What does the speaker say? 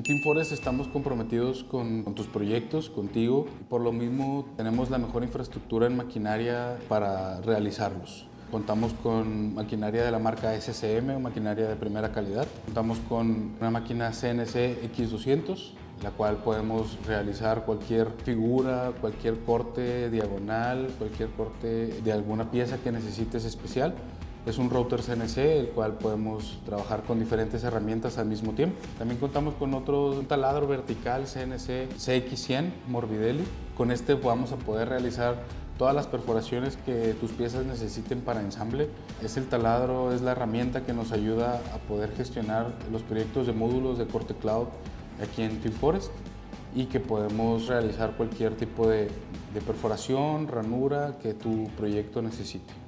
En Team Forest estamos comprometidos con tus proyectos, contigo, y por lo mismo tenemos la mejor infraestructura en maquinaria para realizarlos. Contamos con maquinaria de la marca SCM, o maquinaria de primera calidad. Contamos con una máquina CNC X200, la cual podemos realizar cualquier figura, cualquier corte diagonal, cualquier corte de alguna pieza que necesites especial. Es un router CNC, el cual podemos trabajar con diferentes herramientas al mismo tiempo. También contamos con un taladro vertical CNC CX100 Morbidelli. Con este vamos a poder realizar todas las perforaciones que tus piezas necesiten para ensamble. El taladro es la herramienta que nos ayuda a poder gestionar los proyectos de módulos de corte cloud aquí en Team Forest, y que podemos realizar cualquier tipo de perforación, ranura que tu proyecto necesite.